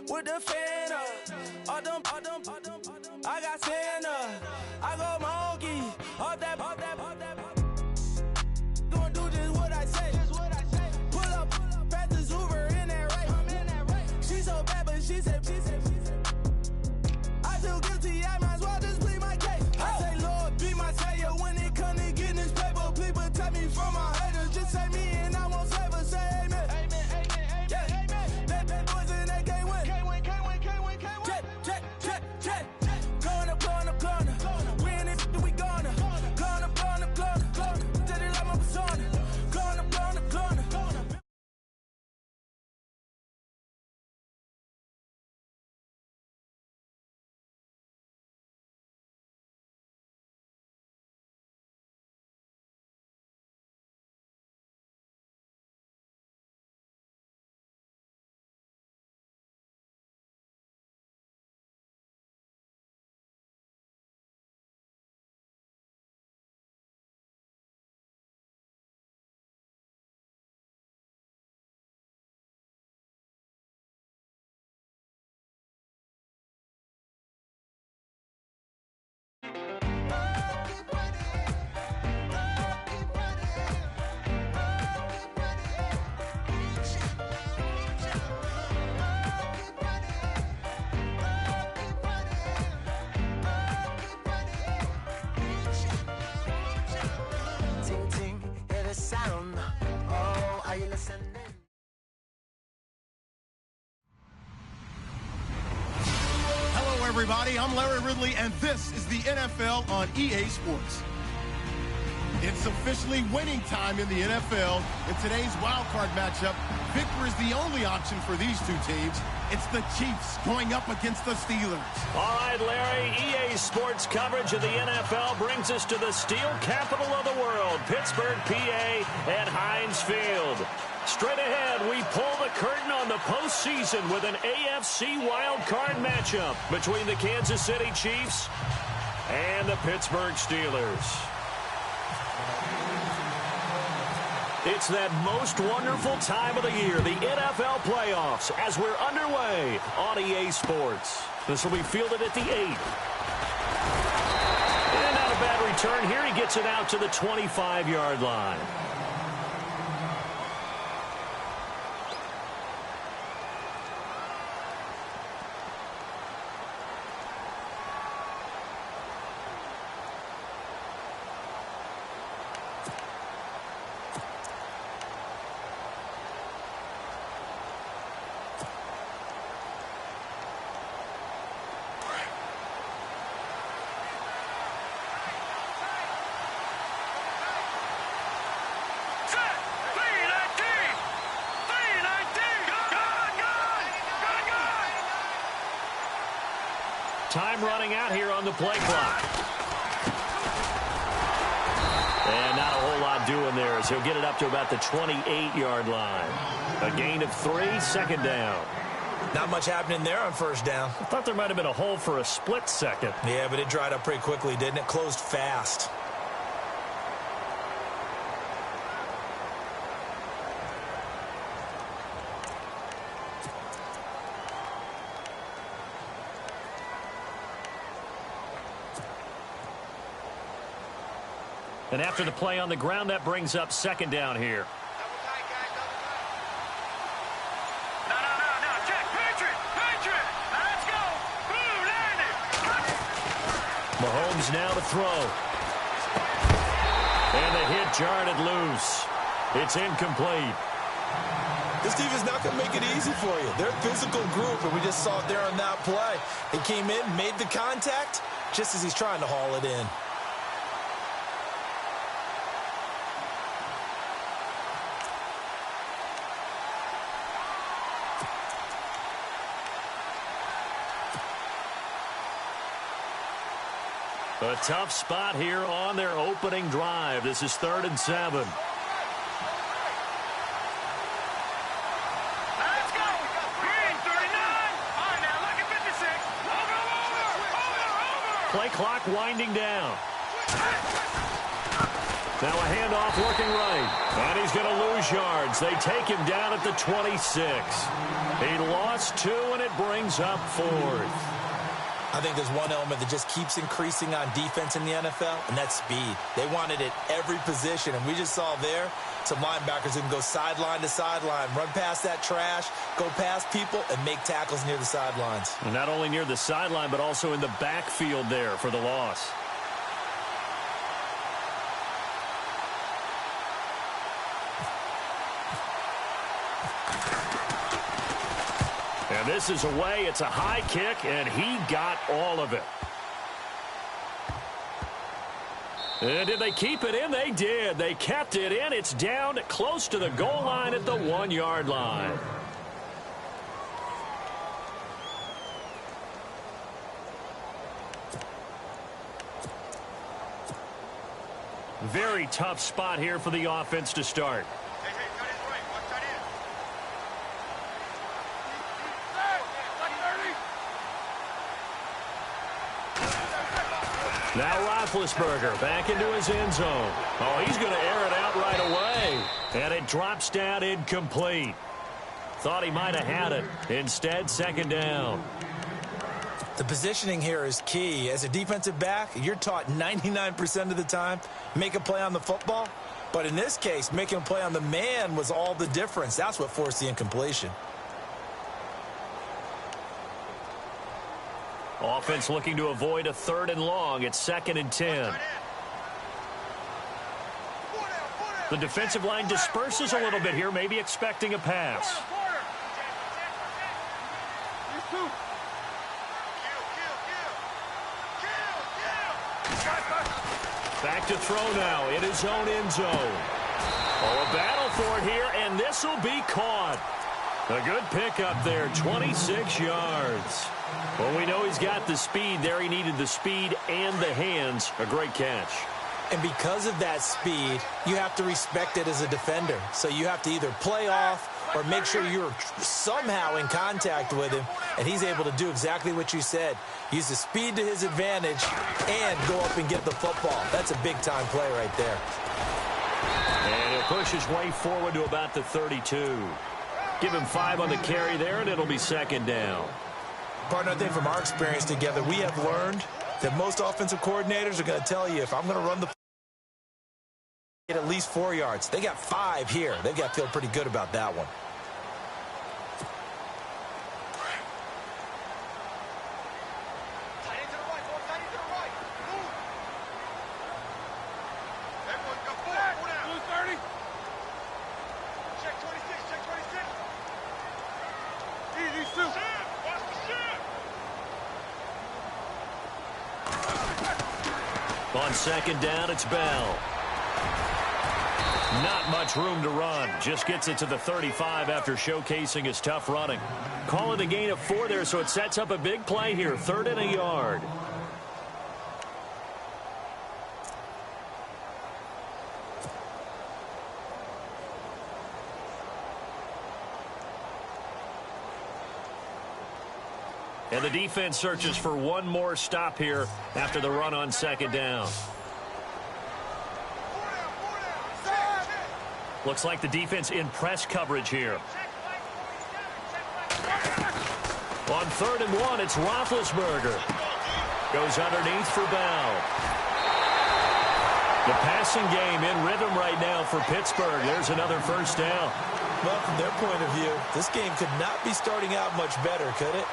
with the fan up. I got Santa. I go monkey. Up that. Gonna do just what I say. Pull up, fastest Uber in that race. She so bad, but she said. I feel guilty, I might as well just plead my case. I say, Lord, be my savior when it come to getting this paper. Please protect me from my haters. Just say me and I won't save her. Say amen. That boys and they can't win. Check. Going up. We in it, we gonna. Going up. Tell it like my persona. Going up. Sound. Oh, are you listening? Hello, everybody. I'm Larry Ridley, and this is the NFL on EA Sports. It's officially winning time in the NFL. In today's wild card matchup, victory is the only option for these two teams. It's the Chiefs going up against the Steelers. All right, Larry, EA Sports coverage of the NFL brings us to the steel capital of the world, Pittsburgh, PA, at Heinz Field. Straight ahead, we pull the curtain on the postseason with an AFC wild card matchup between the Kansas City Chiefs and the Pittsburgh Steelers. It's that most wonderful time of the year, the NFL playoffs, as we're underway on EA Sports. This will be fielded at the 8. And not a bad return here. He gets it out to the 25-yard line. Time running out here on the play clock. And not a whole lot doing there as he'll get it up to about the 28-yard line. A gain of 3, second down. Not much happening there on first down. I thought there might have been a hole for a split second. Yeah, but it dried up pretty quickly, didn't it? Closed fast. And after the play on the ground, that brings up second down here. No. Check. Patriot. Now let's go. Boom, landed. Mahomes now to throw. And the hit jarred it loose. It's incomplete. This defense not going to make it easy for you. They're a physical group, and we just saw it there on that play. He came in, made the contact, just as he's trying to haul it in. A tough spot here on their opening drive. This is 3rd and 7. Let's go. Green, 39. All right, now look at 56. Over. Play clock winding down. Now a handoff working right. And he's going to lose yards. They take him down at the 26. He lost 2, and it brings up 4th. I think there's one element that just keeps increasing on defense in the NFL, and that's speed. They want it at every position, and we just saw there some linebackers who can go sideline to sideline, run past that trash, go past people, and make tackles near the sidelines. And not only near the sideline, but also in the backfield there for the loss. And this is away. It's a high kick, and he got all of it. And did they keep it in? They did. They kept it in. It's down close to the goal line at the 1-yard line. Very tough spot here for the offense to start. Now Roethlisberger back into his end zone. Oh, he's going to air it out right away. And it drops down incomplete. Thought he might have had it. Instead, 2nd down. The positioning here is key. As a defensive back, you're taught 99% of the time, make a play on the football. But in this case, making a play on the man was all the difference. That's what forced the incompletion. Offense looking to avoid a 3rd and long. It's 2nd and 10. The defensive line disperses a little bit here, maybe expecting a pass. Back to throw now in his own end zone. Oh, a battle for it here, and this will be caught. A good pickup there, 26 yards. Well, we know he's got the speed there. He needed the speed and the hands. A great catch. And because of that speed, you have to respect it as a defender. So you have to either play off or make sure you're somehow in contact with him, and he's able to do exactly what you said. Use the speed to his advantage and go up and get the football. That's a big-time play right there. And he'll push his way forward to about the 32. Give him 5 on the carry there, and it'll be 2nd down. Partner, I think from our experience together, we have learned that most offensive coordinators are going to tell you, if I'm going to run the get at least 4 yards. They got 5 here. They've got to feel pretty good about that one. On 2nd down, it's Bell. Not much room to run. Just gets it to the 35 after showcasing his tough running. Call it a gain of 4 there, so it sets up a big play here. 3rd and a yard. And the defense searches for one more stop here after the run on 2nd down. Looks like the defense in press coverage here. On 3rd and 1, it's Roethlisberger. Goes underneath for Bell. The passing game in rhythm right now for Pittsburgh. There's another 1st down. Well, from their point of view, this game could not be starting out much better, could it?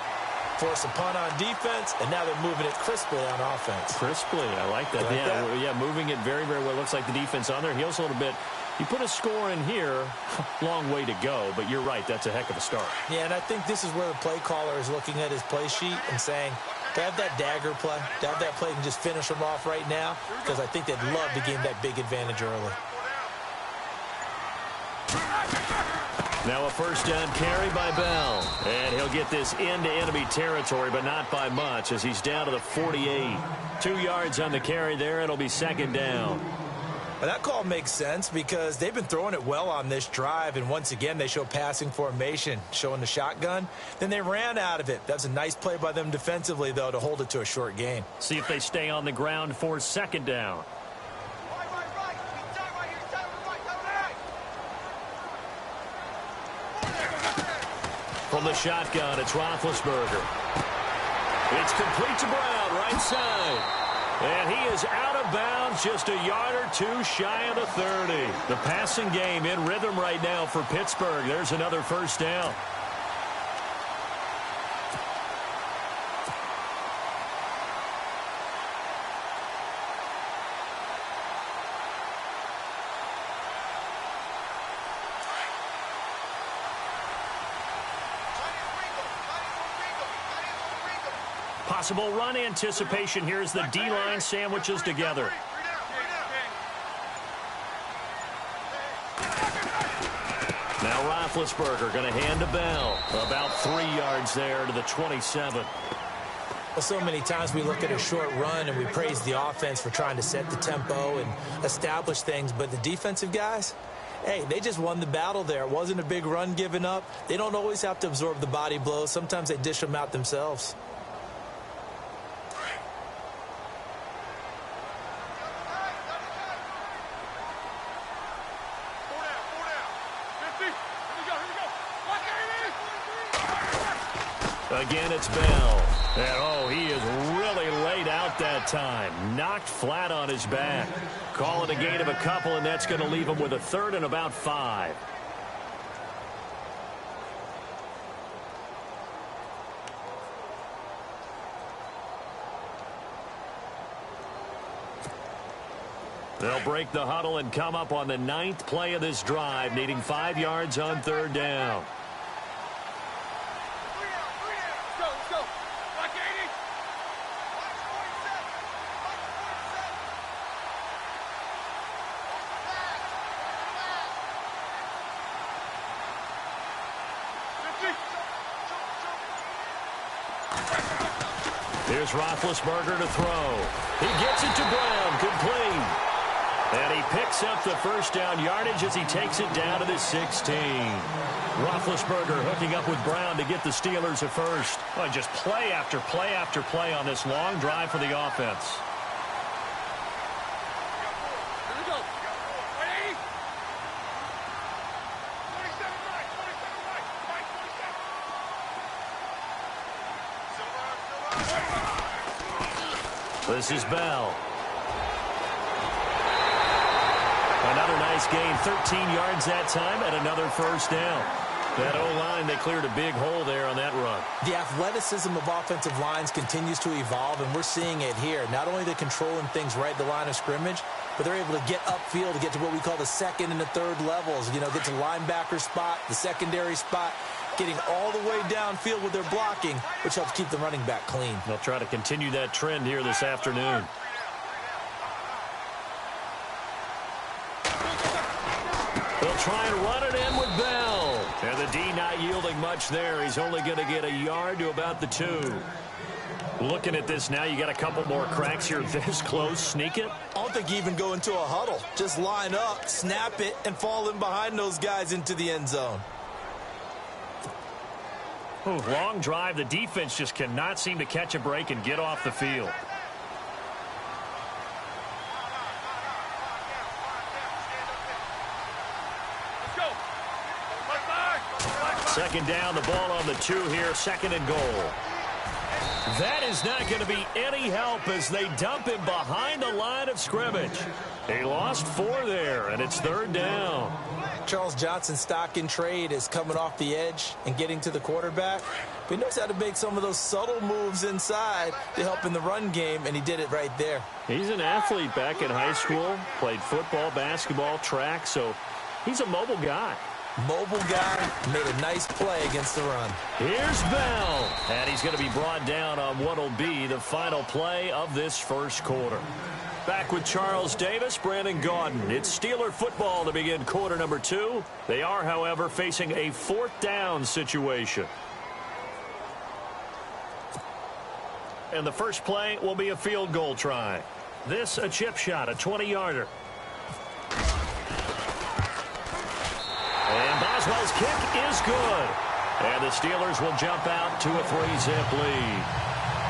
Force a punt on defense, and now they're moving it crisply on offense. Crisply, I like that. Yeah, moving it very, very well. Looks like the defense on their heels a little bit. You put a score in here, long way to go, but you're right, that's a heck of a start. Yeah, and I think this is where the play caller is looking at his play sheet and saying, to have that dagger play, to have that play and just finish them off right now, because I think they'd love to gain that big advantage early. Now a 1st down carry by Bell. And he'll get this into enemy territory, but not by much as he's down to the 48. 2 yards on the carry there. It'll be 2nd down. Well, that call makes sense because they've been throwing it well on this drive, and once again they show passing formation, showing the shotgun. Then they ran out of it. That's a nice play by them defensively, though, to hold it to a short gain. See if they stay on the ground for 2nd down. From the shotgun, it's Roethlisberger. It's complete to Brown, right side. And he is out of bounds, just a yard or two shy of the 30. The passing game in rhythm right now for Pittsburgh. There's another first down. Possible run anticipation here as the D-line sandwiches together. Now Roethlisberger going to hand to Bell. About 3 yards there to the 27. Well, so many times we look at a short run and we praise the offense for trying to set the tempo and establish things, but the defensive guys, hey, they just won the battle there. It wasn't a big run given up. They don't always have to absorb the body blows. Sometimes they dish them out themselves. Again, it's Bell. And, oh, he is really laid out that time. Knocked flat on his back. Call it a gain of a couple, and that's going to leave him with a third and about 5. They'll break the huddle and come up on the 9th play of this drive, needing 5 yards on 3rd down. Here's Roethlisberger to throw. He gets it to Brown, complete. And he picks up the first down yardage as he takes it down to the 16. Roethlisberger hooking up with Brown to get the Steelers a first. Oh, just play after play after play on this long drive for the offense. This is Bell. Another nice gain, 13 yards that time, and another first down. That O-line, they cleared a big hole there on that run. The athleticism of offensive lines continues to evolve, and we're seeing it here. Not only they're controlling things right at the line of scrimmage, but they're able to get upfield to get to what we call the second and the third levels. You know, get to linebacker spot, the secondary spot, getting all the way downfield with their blocking, which helps keep the running back clean. They'll try to continue that trend here this afternoon. They'll try and run it in with Bell. And the D not yielding much there. He's only going to get a yard to about the 2. Looking at this now, you got a couple more cracks here this close. Sneak it? I don't think you even go into a huddle. Just line up, snap it, and fall in behind those guys into the end zone. Ooh, long drive. The defense just cannot seem to catch a break and get off the field. Second down, the ball on the 2 here, 2nd and goal. That is not going to be any help as they dump him behind the line of scrimmage. They lost 4 there, and it's 3rd down. Charles Johnson's stock in trade is coming off the edge and getting to the quarterback. But he knows how to make some of those subtle moves inside to help in the run game, and he did it right there. He's an athlete back in high school, played football, basketball, track, so he's a mobile guy. Mobile guy, made a nice play against the run. Here's Bell, and he's going to be brought down on what will be the final play of this first quarter. Back with Charles Davis, Brandon Gaudin. It's Steeler football to begin quarter number 2. They are, however, facing a 4th down situation. And the first play will be a field goal try. This a chip shot, a 20-yarder. And Boswell's kick is good. And the Steelers will jump out to a 3-zip lead.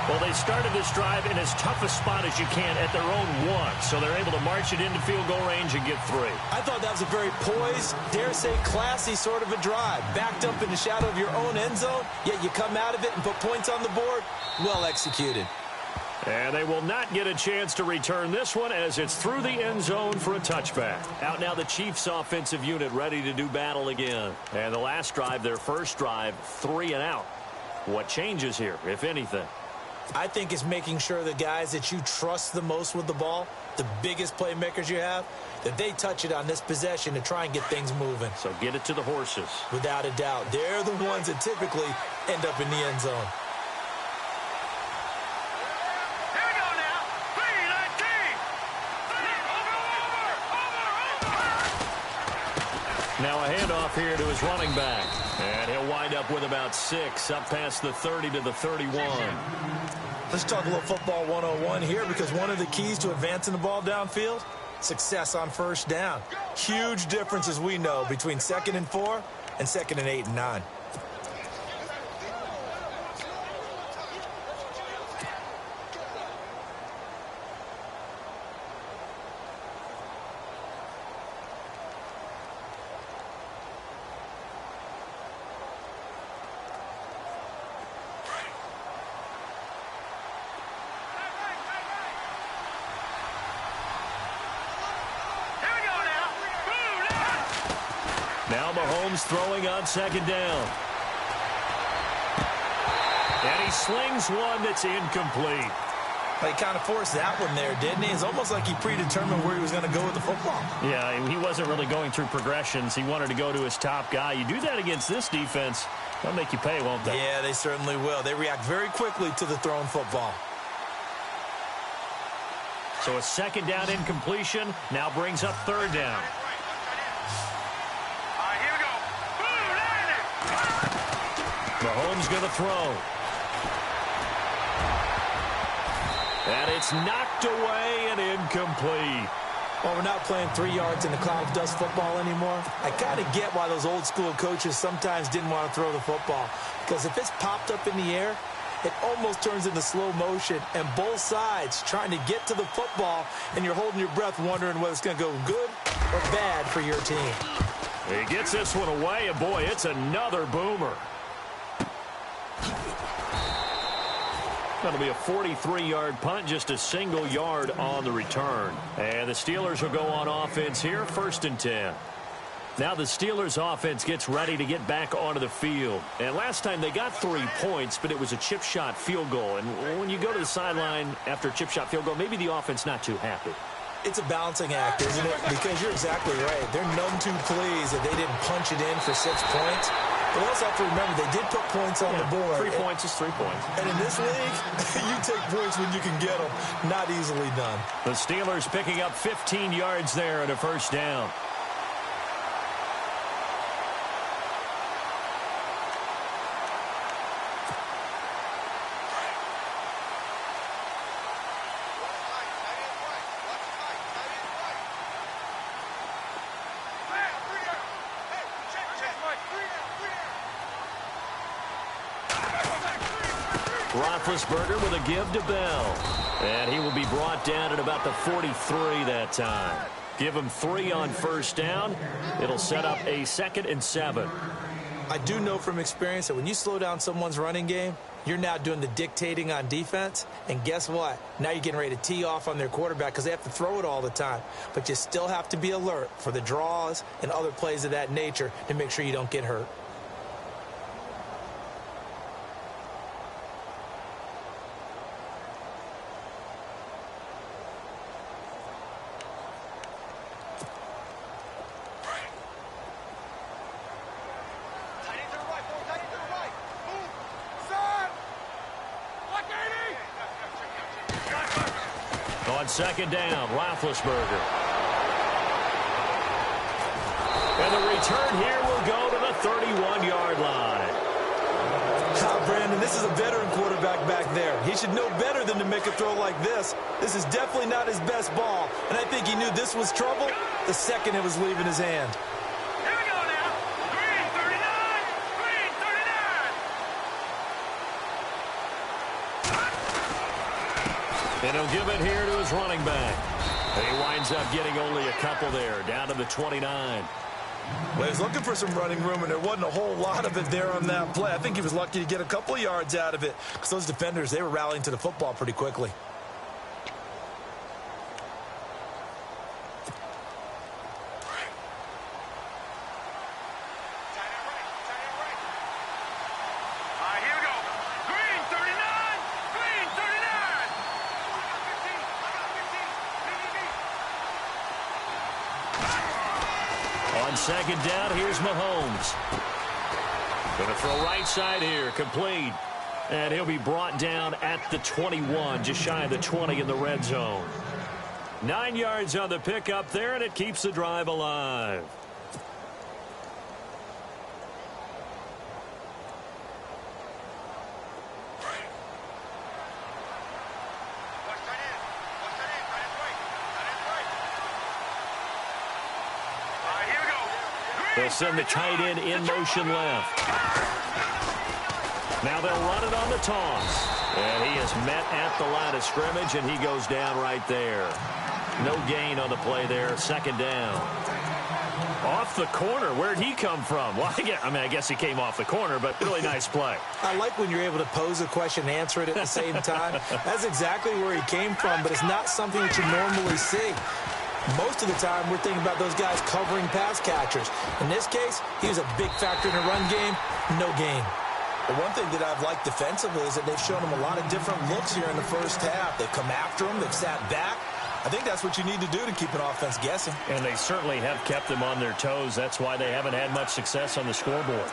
Well, they started this drive in as tough a spot as you can at their own 1, so they're able to march it into field goal range and get 3. I thought that was a very poised, dare say classy sort of a drive. Backed up in the shadow of your own end zone, yet you come out of it and put points on the board. Well executed. And they will not get a chance to return this one as it's through the end zone for a touchback. Out now the Chiefs offensive unit ready to do battle again. And the last drive, their first drive, 3 and out. What changes here, if anything? I think it's making sure the guys that you trust the most with the ball, the biggest playmakers you have, that they touch it on this possession to try and get things moving. So get it to the horses. Without a doubt. They're the ones that typically end up in the end zone. Here we go now. 3-19. Now a handoff here to his running back. And he'll wind up with about 6, up past the 30 to the 31. Let's talk a little football 101 here, because one of the keys to advancing the ball downfield, success on first down. Huge difference, as we know, between 2nd and 4 and 2nd and 8 and 9. Now Mahomes throwing on 2nd down. And he slings one that's incomplete. He kind of forced that one there, didn't he? It's almost like he predetermined where he was going to go with the football. Yeah, he wasn't really going through progressions. He wanted to go to his top guy. You do that against this defense, they'll make you pay, won't they? Yeah, they certainly will. They react very quickly to the thrown football. So a 2nd down incompletion now brings up 3rd down. Mahomes going to throw. And it's knocked away and incomplete. Well, we're not playing 3 yards in the cloud of dust football anymore. I kind of get why those old school coaches sometimes didn't want to throw the football. Because if it's popped up in the air, it almost turns into slow motion. And both sides trying to get to the football, and you're holding your breath wondering whether it's going to go good or bad for your team. He gets this one away, and boy, it's another boomer. That'll be a 43-yard punt, just a single yard on the return. And the Steelers will go on offense here, 1st and 10. Now the Steelers offense gets ready to get back onto the field. And last time they got 3 points, but it was a chip shot field goal. And when you go to the sideline after a chip shot field goal, maybe the offense not too happy. It's a balancing act, isn't it? Because you're exactly right. They're none too pleased that they didn't punch it in for 6 points. But also have to remember, they did put points on the board. 3 points is 3 points. And in this league, you take points when you can get them. Not easily done. The Steelers picking up 15 yards there at a 1st down. Roethlisberger with a give to Bell. And he will be brought down at about the 43 that time. Give him 3 on 1st down. It'll set up a 2nd and 7. I do know from experience that when you slow down someone's running game, you're now doing the dictating on defense. And guess what? Now you're getting ready to tee off on their quarterback because they have to throw it all the time. But you still have to be alert for the draws and other plays of that nature to make sure you don't get hurt. On 2nd down, Roethlisberger. And the return here will go to the 31-yard line. Brandon, this is a veteran quarterback back there. He should know better than to make a throw like this. This is definitely not his best ball. And I think he knew this was trouble the second it was leaving his hand. Here we go now. 3-39. 3-39. And he'll give it here to his running back. And he winds up getting only a couple there, down to the 29. Well, he was looking for some running room, and there wasn't a whole lot of it there on that play. I think he was lucky to get a couple of yards out of it because those defenders, they were rallying to the football pretty quickly. On second down, here's Mahomes. Going to throw right side here, complete. And he'll be brought down at the 21, just shy of the 20 in the red zone. 9 yards on the pickup there, and it keeps the drive alive. They'll send the tight end in motion left. Now they'll run it on the toss. And he is met at the line of scrimmage, and he goes down right there. No gain on the play there, second down. Off the corner, where'd he come from? Well, I guess he came off the corner, but really nice play. I like when you're able to pose a question and answer it at the same time. That's exactly where he came from, but it's not something that you normally see. Most of the time, we're thinking about those guys covering pass catchers. In this case, he was a big factor in the run game. No gain. The one thing that I've liked defensively is that they've shown him a lot of different looks here in the first half. They've come after him. They've sat back. I think that's what you need to do to keep an offense guessing. And they certainly have kept them on their toes. That's why they haven't had much success on the scoreboard.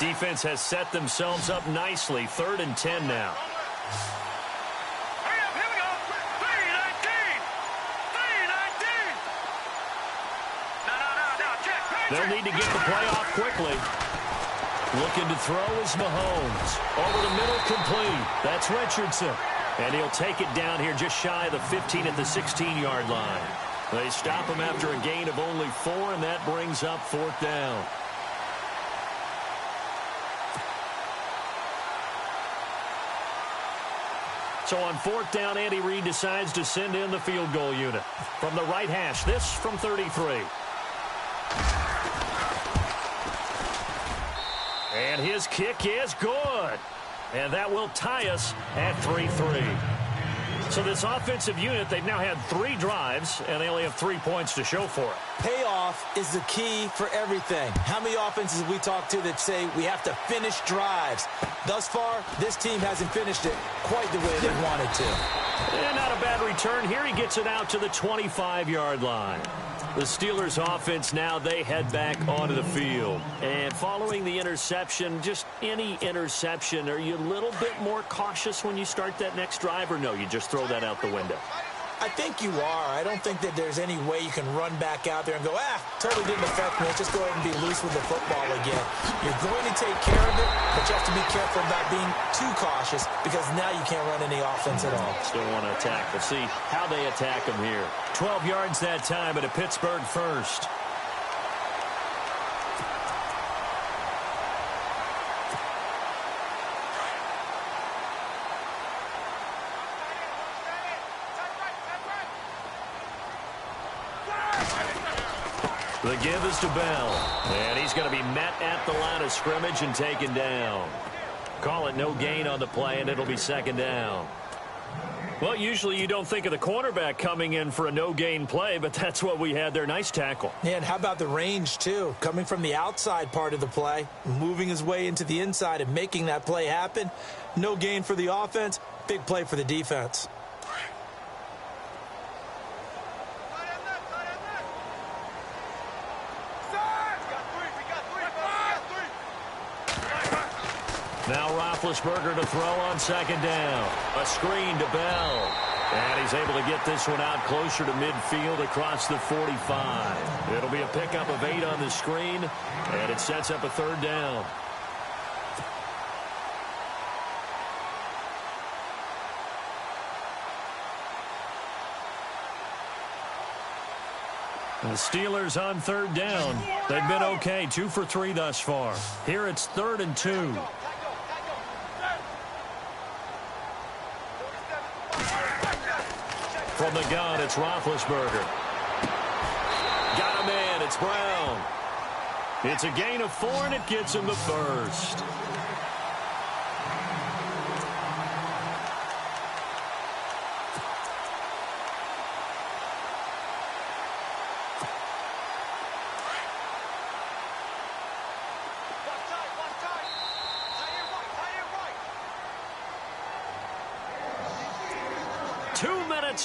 Defense has set themselves up nicely. 3rd and 10 now. Hurry up, here we go. 3-19. 3-19. No, check. They'll need to get the play off quickly. Looking to throw is Mahomes. Over the middle, complete. That's Richardson. And he'll take it down here just shy of the 15 at the 16-yard line. They stop him after a gain of only 4, and that brings up 4th down. So on 4th down, Andy Reid decides to send in the field goal unit. From the right hash, this from 33. And his kick is good. And that will tie us at 3-3. So this offensive unit, they've now had 3 drives, and they only have 3 points to show for it. Payoff is the key for everything. How many offenses have we talked to that say we have to finish drives? Thus far, this team hasn't finished it quite the way they wanted to. And not a bad return. Here he gets it out to the 25-yard line. The Steelers offense now, they head back onto the field. And following the interception, just any interception, are you a little bit more cautious when you start that next drive, or no, you just throw that out the window? I think you are. I don't think that there's any way you can run back out there and go, totally didn't affect me. Let's just go ahead and be loose with the football again. You're going to take care of it, but you have to be careful about being too cautious because now you can't run any offense at all. Still want to attack. We'll see how they attack them here. 12 yards that time at a Pittsburgh first. The give is to Bell, and he's going to be met at the line of scrimmage and taken down. Call it no gain on the play, and it'll be 2nd down. Well, usually you don't think of the cornerback coming in for a no-gain play, but that's what we had there. Nice tackle. Yeah, and how about the range, too? Coming from the outside part of the play, moving his way into the inside and making that play happen. No gain for the offense, big play for the defense. Now Roethlisberger to throw on 2nd down. A screen to Bell. And he's able to get this one out closer to midfield across the 45. It'll be a pickup of 8 on the screen, and it sets up a 3rd down. The Steelers on third down. They've been okay, 2 for 3 thus far. Here it's 3rd and 2. From the gun, it's Roethlisberger. Got a man, it's Brown. It's a gain of 4, and it gets him the first.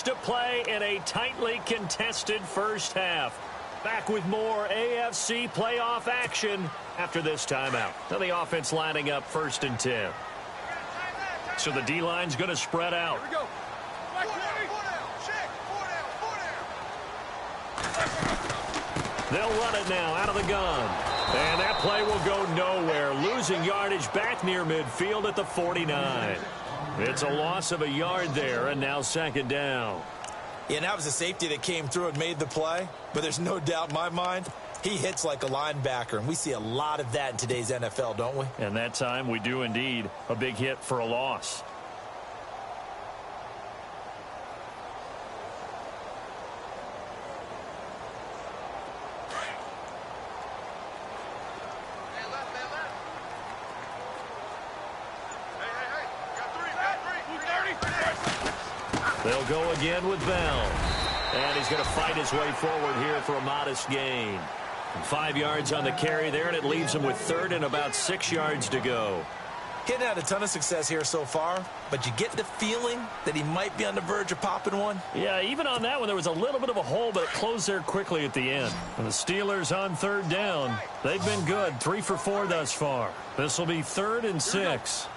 To play in a tightly contested first half. Back with more AFC playoff action after this timeout. Now the offense lining up 1st and 10. So the D-line's going to spread out. Here we go. They'll run it now out of the gun. And that play will go nowhere. Losing yardage back near midfield at the 49. It's a loss of a yard there, and now 2nd down. Yeah, and that was a safety that came through and made the play. But there's no doubt in my mind, he hits like a linebacker. And we see a lot of that in today's NFL, don't we? And that time we do indeed. A big hit for a loss. They'll go again with Bell. And he's going to fight his way forward here for a modest gain. 5 yards on the carry there, and it leaves him with 3rd and about 6 yards to go. Getting had a ton of success here so far, but you get the feeling that he might be on the verge of popping one. Yeah, even on that one, there was a little bit of a hole, but it closed there quickly at the end. And the Steelers on 3rd down. They've been good, 3 for 4 thus far. This will be 3rd and 6.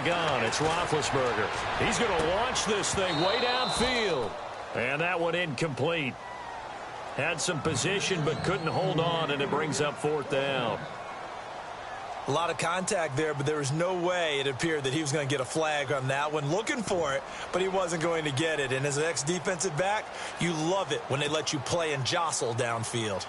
Gun. It's Roethlisberger. He's going to launch this thing way downfield. And that one incomplete. Had some position but couldn't hold on, and it brings up 4th down. A lot of contact there, but there was no way it appeared that he was going to get a flag on that one. Looking for it, but he wasn't going to get it. And as an ex-defensive back, you love it when they let you play and jostle downfield.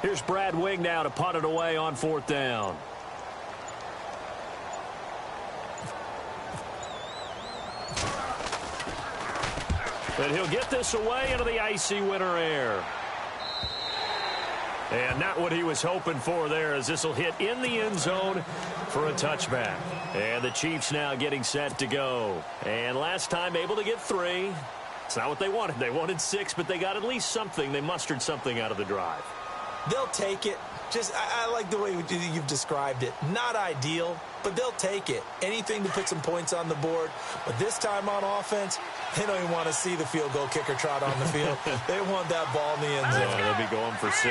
Here's Brad Wing now to punt it away on 4th down. And he'll get this away into the icy winter air. And not what he was hoping for there, as this will hit in the end zone for a touchback. And the Chiefs now getting set to go. And last time able to get 3. It's not what they wanted. They wanted 6, but they got at least something. They mustered something out of the drive. They'll take it. I like the way you've described it. Not ideal, but they'll take it. Anything to put some points on the board. But this time on offense, they don't even want to see the field goal kicker trot on the field. They want that ball in the end zone. Yeah, they'll be going for 6.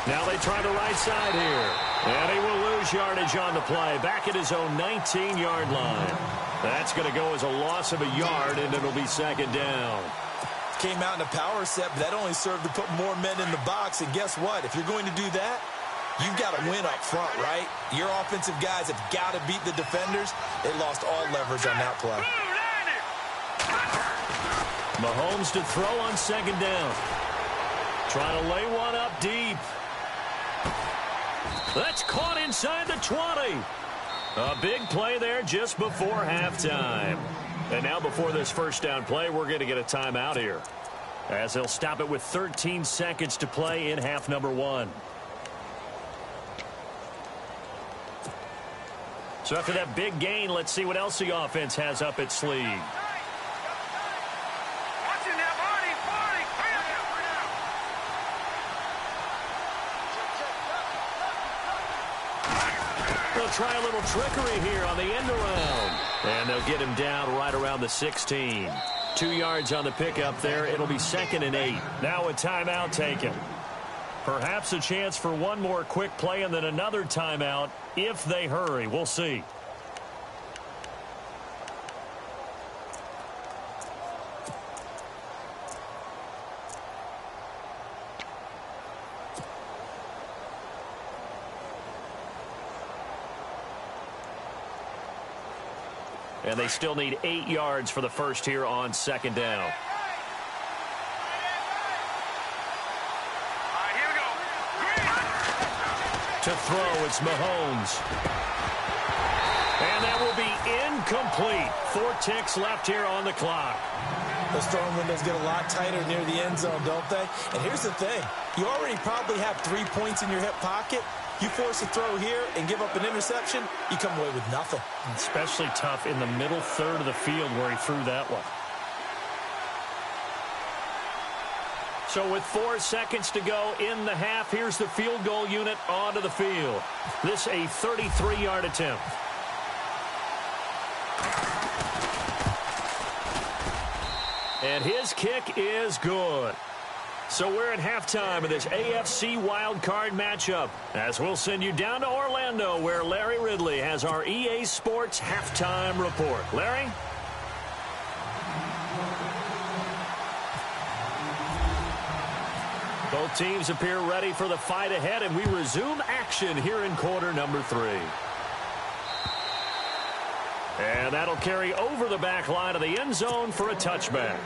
Now they try the right side here. And he will lose yardage on the play. Back at his own 19-yard line. That's going to go as a loss of a yard, and it'll be 2nd down. Came out in a power set, but that only served to put more men in the box. And guess what? If you're going to do that, you've got to win up front, right? Your offensive guys have got to beat the defenders. They lost all leverage on that play. Mahomes to throw on 2nd down. Trying to lay one up deep. That's caught inside the 20. A big play there just before halftime. And now before this first down play, we're going to get a timeout here, as they'll stop it with 13 seconds to play in half number 1. So after that big gain, let's see what else the offense has up its sleeve. They'll try a little trickery here on the end around. And they'll get him down right around the 16. 2 yards on the pickup there. It'll be 2nd and 8. Now a timeout taken. Perhaps a chance for one more quick play and then another timeout if they hurry. We'll see. And they still need 8 yards for the first here on 2nd down. To throw, it's Mahomes. And that will be incomplete. 4 ticks left here on the clock. Those throwing windows get a lot tighter near the end zone, don't they? And here's the thing. You already probably have 3 points in your hip pocket. You force a throw here and give up an interception, you come away with nothing. Especially tough in the middle third of the field where he threw that one. So with 4 seconds to go in the half, here's the field goal unit onto the field. This a 33-yard attempt. And his kick is good. So we're at halftime of this AFC wildcard matchup, as we'll send you down to Orlando, where Larry Ridley has our EA Sports halftime report. Larry? Both teams appear ready for the fight ahead, and we resume action here in quarter number 3. And that'll carry over the back line of the end zone for a touchback.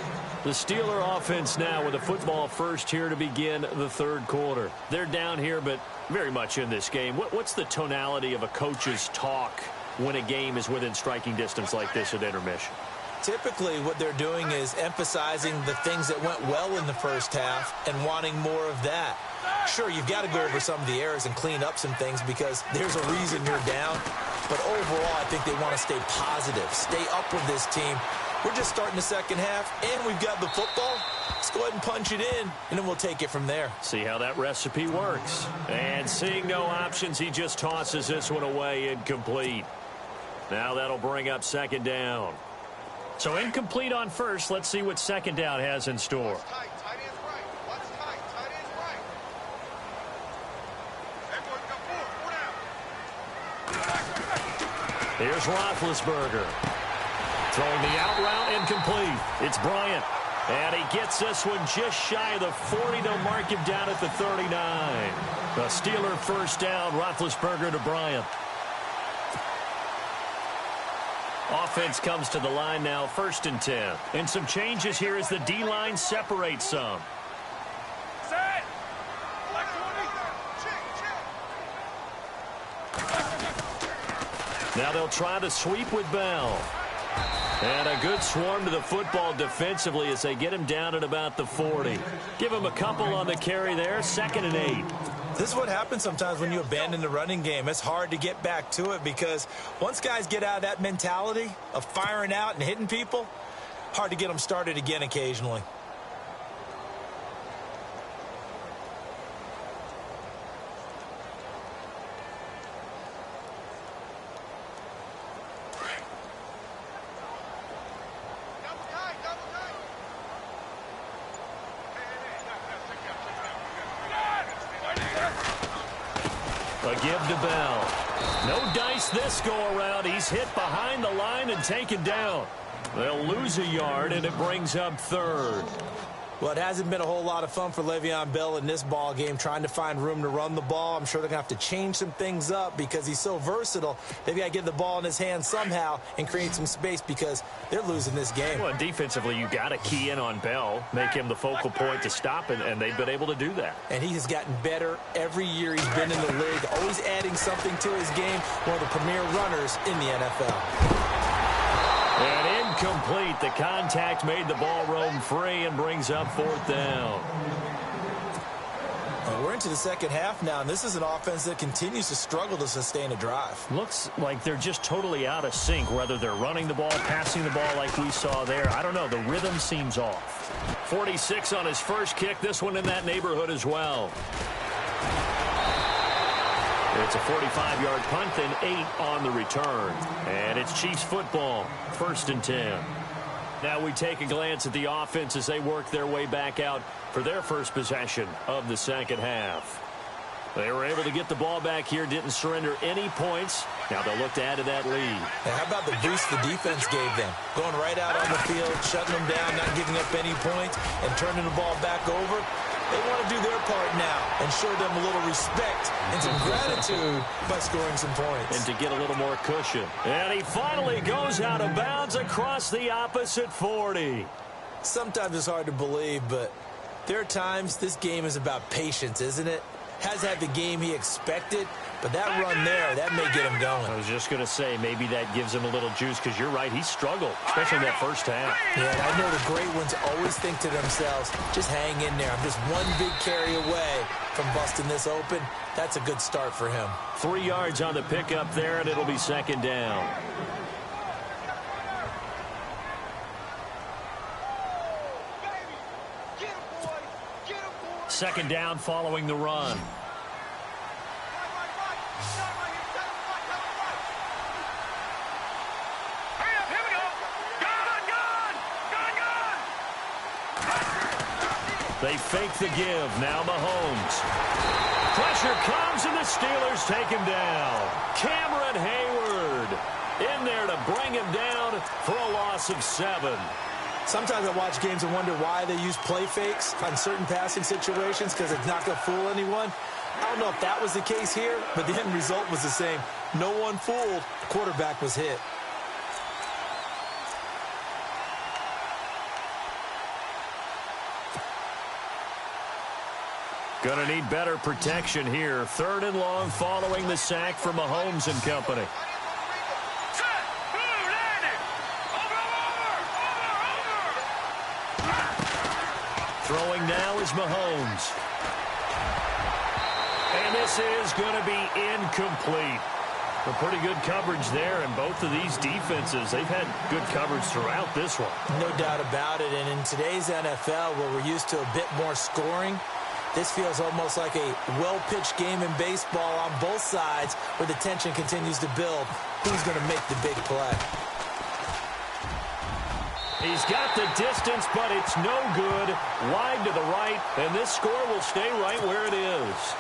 The Steeler offense now with a football first here to begin the third quarter. They're down here, but very much in this game. What's the tonality of a coach's talk when a game is within striking distance like this at intermission? Typically, what they're doing is emphasizing the things that went well in the first half and wanting more of that. Sure, you've got to go over some of the errors and clean up some things because there's a reason you're down. But overall, I think they want to stay positive, stay up with this team. We're just starting the second half, and we've got the football. Let's go ahead and punch it in, and then we'll take it from there. See how that recipe works. And seeing no options, he just tosses this one away incomplete. Now that'll bring up 2nd down. So incomplete on first. Let's see what 2nd down has in store. Here's Roethlisberger. Throwing the out route incomplete. It's Bryant. And he gets this one just shy of the 40. They'll mark him down at the 39. The Steeler first down. Roethlisberger to Bryant. Offense comes to the line now, 1st and 10. And some changes here as the D-line separates some. Now they'll try to sweep with Bell. And a good swarm to the football defensively as they get him down at about the 40. Give him a couple on the carry there, 2nd and 8. This is what happens sometimes when you abandon the running game. It's hard to get back to it because once guys get out of that mentality of firing out and hitting people, hard to get them started again occasionally. A give to Bell. No dice this go-around. He's hit behind the line and taken down. They'll lose a yard, and it brings up 3rd. Well, it hasn't been a whole lot of fun for Le'Veon Bell in this ball game, trying to find room to run the ball. I'm sure they're going to have to change some things up because he's so versatile. They've got to get the ball in his hands somehow and create some space because they're losing this game. Well, defensively, you got to key in on Bell, make him the focal point to stop it, and they've been able to do that. And he has gotten better every year he's been in the league, always adding something to his game, one of the premier runners in the NFL. And incomplete. The contact made the ball roam free and brings up 4th down. And we're into the second half now, and this is an offense that continues to struggle to sustain a drive. Looks like they're just totally out of sync, whether they're running the ball, passing the ball like we saw there. I don't know. The rhythm seems off. 46 on his first kick. This one in that neighborhood as well. It's a 45-yard punt, then 8 on the return. And it's Chiefs football, 1st and 10. Now we take a glance at the offense as they work their way back out for their first possession of the second half. They were able to get the ball back here, didn't surrender any points. Now they'll look to add to that lead. Now, how about the boost the defense gave them? Going right out on the field, shutting them down, not giving up any points, and turning the ball back over. They want to do their part now and show them a little respect and some gratitude by scoring some points. And to get a little more cushion. And he finally goes out of bounds across the opposite 40. Sometimes it's hard to believe, but there are times this game is about patience, isn't it? Has had the game he expected, but that run there, that may get him going. I was just going to say, maybe that gives him a little juice, because you're right, he struggled, especially in that first half. Yeah, and I know the great ones always think to themselves, just hang in there. I'm just one big carry away from busting this open. That's a good start for him. 3 yards on the pickup there, and it'll be 2nd down. Second down following the run. Hurry up, here we go. Gun. They fake the give. Now Mahomes. Pressure comes, and the Steelers take him down. Cameron Hayward in there to bring him down for a loss of 7. Sometimes I watch games and wonder why they use play fakes on certain passing situations, because it's not going to fool anyone. I don't know if that was the case here, but the end result was the same. No one fooled. The quarterback was hit. Going to need better protection here. 3rd and long following the sack from Mahomes and company. Throwing now is Mahomes. And this is going to be incomplete. A pretty good coverage there, and both of these defenses, they've had good coverage throughout this one. No doubt about it, and in today's NFL, where we're used to a bit more scoring, this feels almost like a well-pitched game in baseball on both sides, where the tension continues to build. Who's going to make the big play? He's got the distance, but it's no good. Wide to the right, and this score will stay right where it is.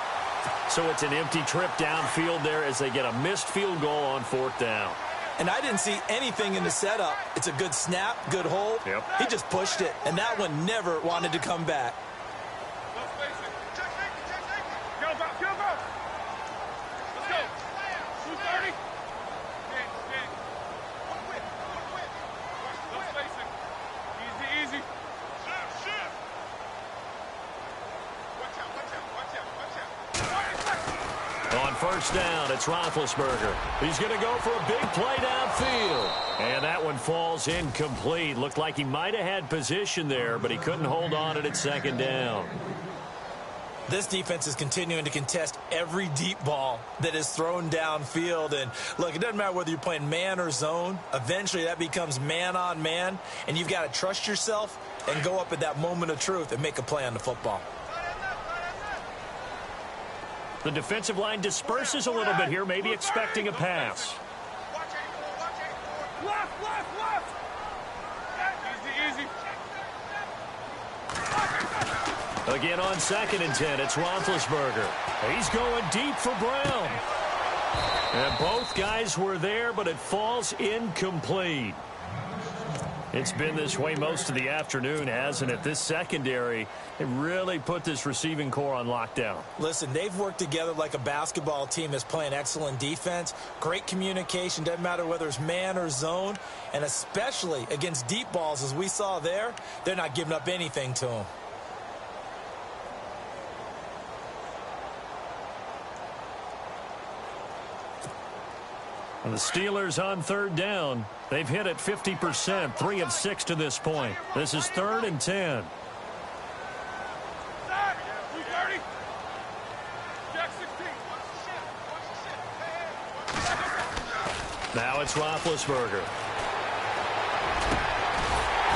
So it's an empty trip downfield there as they get a missed field goal on 4th down. And I didn't see anything in the setup. It's a good snap, good hold. Yep. He just pushed it, and that one never wanted to come back. Let's go. 230. Easy. On 1st down, it's Roethlisberger. He's going to go for a big play downfield. And that one falls incomplete. Looked like he might have had position there, but he couldn't hold on it at 2nd down. This defense is continuing to contest every deep ball that is thrown downfield. And, look, it doesn't matter whether you're playing man or zone. Eventually that becomes man on man, and you've got to trust yourself and go up at that moment of truth and make a play on the football. The defensive line disperses a little bit here, maybe expecting a pass. Left. Easy. Again on 2nd and 10, it's Roethlisberger. He's going deep for Brown. And both guys were there, but it falls incomplete. It's been this way most of the afternoon, hasn't it? This secondary, it really put this receiving core on lockdown. Listen, they've worked together like a basketball team that's playing excellent defense. Great communication, doesn't matter whether it's man or zone. And especially against deep balls, as we saw there, they're not giving up anything to them. And the Steelers on 3rd down. They've hit it 50%, 3 of 6 to this point. This is 3rd and 10. Now it's Roethlisberger.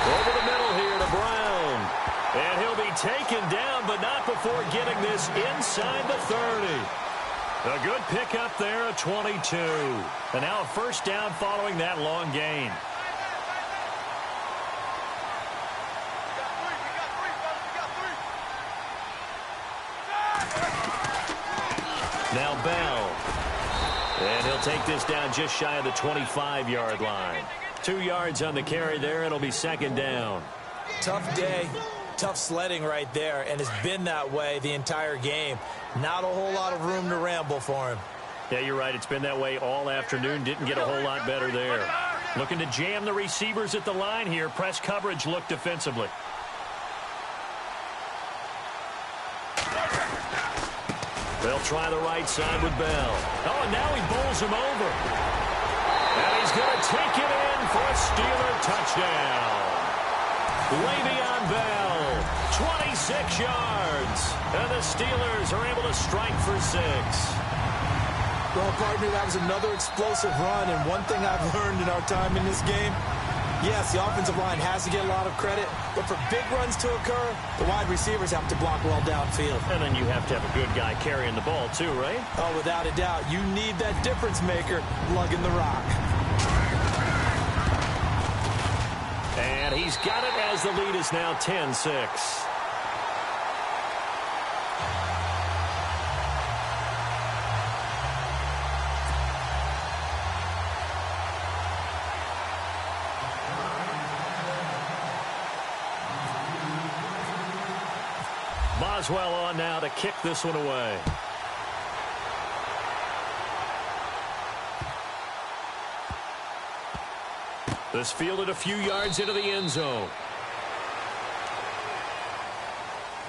Over the middle here to Brown. And he'll be taken down, but not before getting this inside the 30. A good pickup there, a 22. And now a first down following that long gain. Now Bell. And he'll take this down just shy of the 25-yard line. 2 yards on the carry there. It'll be second down. Tough day. Tough sledding right there, and it's been that way the entire game. Not a whole lot of room to ramble for him. Yeah, you're right. It's been that way all afternoon. Didn't get a whole lot better there. Looking to jam the receivers at the line here. Press coverage look defensively. They'll try the right side with Bell. Oh, and now he bowls him over. And he's going to take it in for a Steeler touchdown. Le'Veon Bell, 26 yards. And the Steelers are able to strike for 6. Well, partner, that was another explosive run. And one thing I've learned in our time in this game, yes, the offensive line has to get a lot of credit, but for big runs to occur, the wide receivers have to block well downfield. And then you have to have a good guy carrying the ball too, right? Oh, without a doubt. You need that difference maker lugging the rock. And he's got it as the lead is now 10-6. Boswell on now to kick this one away. This fielded a few yards into the end zone.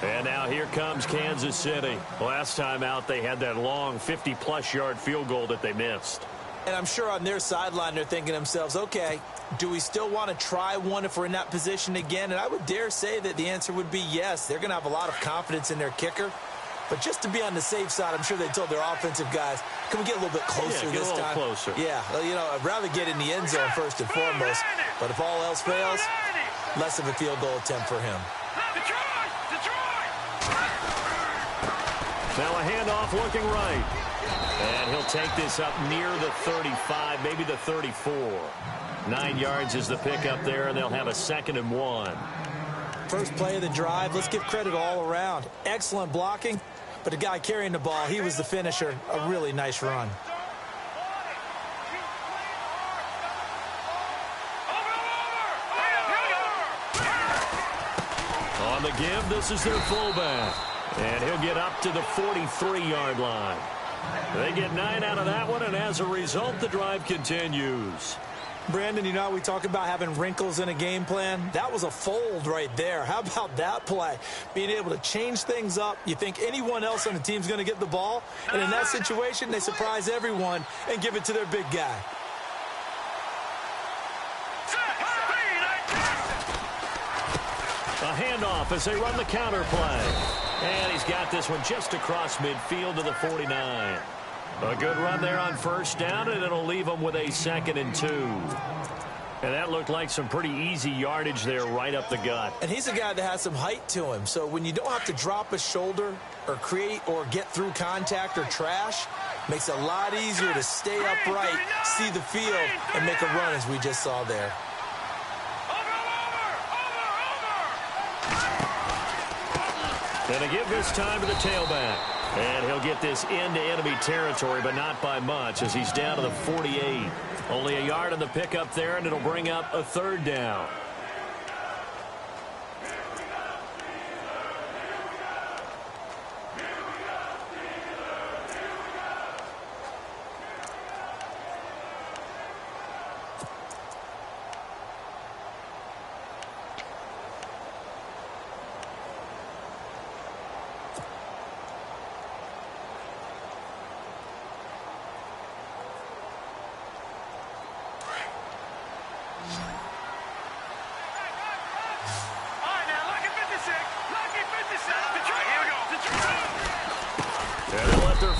And now here comes Kansas City. Last time out, they had that long 50-plus yard field goal that they missed. And I'm sure on their sideline they're thinking to themselves, okay, do we still want to try one if we're in that position again? And I would dare say that the answer would be yes. They're going to have a lot of confidence in their kicker. But just to be on the safe side, I'm sure they told their offensive guys, can we get a little bit closer this time? Closer. Yeah, well, you know, I'd rather get in the end zone first and foremost. But if all else fails, less of a field goal attempt for him. Now a handoff looking right. And he'll take this up near the 35, maybe the 34. 9 yards is the pickup there, and they'll have a 2nd and 1. First play of the drive, let's give credit all around. Excellent blocking, but the guy carrying the ball, he was the finisher. A really nice run. On the give, this is their fullback. And he'll get up to the 43-yard line. They get 9 out of that one, and as a result, the drive continues. Brandon, you know how we talk about having wrinkles in a game plan? That was a fold right there. How about that play? Being able to change things up. You think anyone else on the team's going to get the ball, and in that situation, they surprise everyone and give it to their big guy. A handoff as they run the counter play. And he's got this one just across midfield to the 49. A good run there on first down, and it'll leave them with a 2nd and 2. And that looked like some pretty easy yardage there right up the gut. And he's a guy that has some height to him. So when you don't have to drop a shoulder or create or get through contact or trash, makes it a lot easier to stay upright, see the field, and make a run as we just saw there. And a give this time to the tailback. And he'll get this into enemy territory, but not by much as he's down to the 48. Only a yard on the pickup there, and it'll bring up a 3rd down.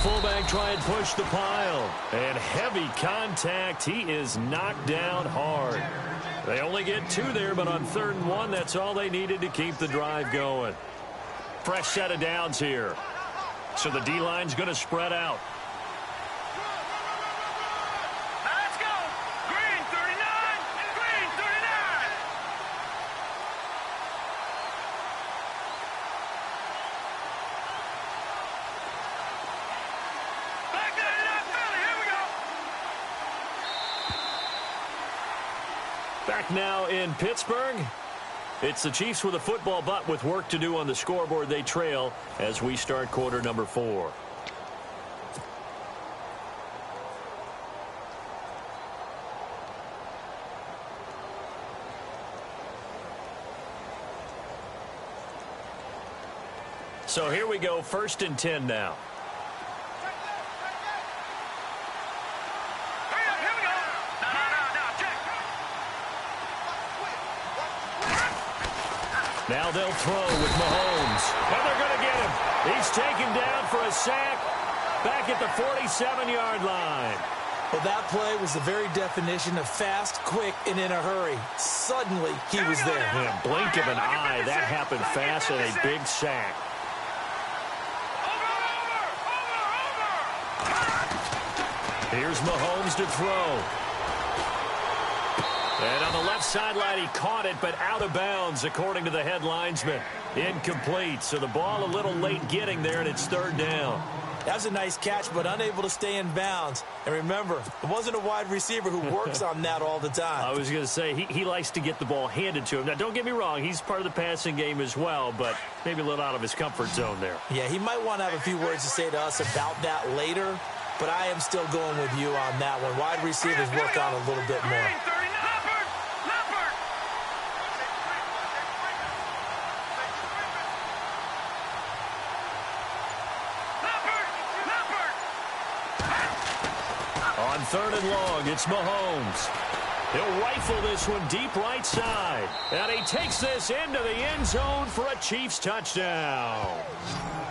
Fullback try and push the pile. And heavy contact. He is knocked down hard. They only get 2 there, but on 3rd and 1, that's all they needed to keep the drive going. Fresh set of downs here. So the D-line's going to spread out. Back now in Pittsburgh. It's the Chiefs with a football, but with work to do on the scoreboard. They trail as we start quarter number 4. So here we go, 1st and 10 now. Now they'll throw with Mahomes. And they're going to get him. He's taken down for a sack back at the 47-yard line. Well, that play was the very definition of fast, quick, and in a hurry. Suddenly, he was there. In a blink of an eye, that happened fast and a big sack. Here's Mahomes to throw. And on the left sideline, he caught it, but out of bounds, according to the head linesman. Incomplete, so the ball a little late getting there, and it's 3rd down. That was a nice catch, but unable to stay in bounds. And remember, it wasn't a wide receiver who works on that all the time. I was going to say, he likes to get the ball handed to him. Now, don't get me wrong, he's part of the passing game as well, but maybe a little out of his comfort zone there. Yeah, he might want to have a few words to say to us about that later, but I am still going with you on that one. Wide receivers work on a little bit more. On 3rd and long, it's Mahomes. He'll rifle this one deep right side. And he takes this into the end zone for a Chiefs touchdown.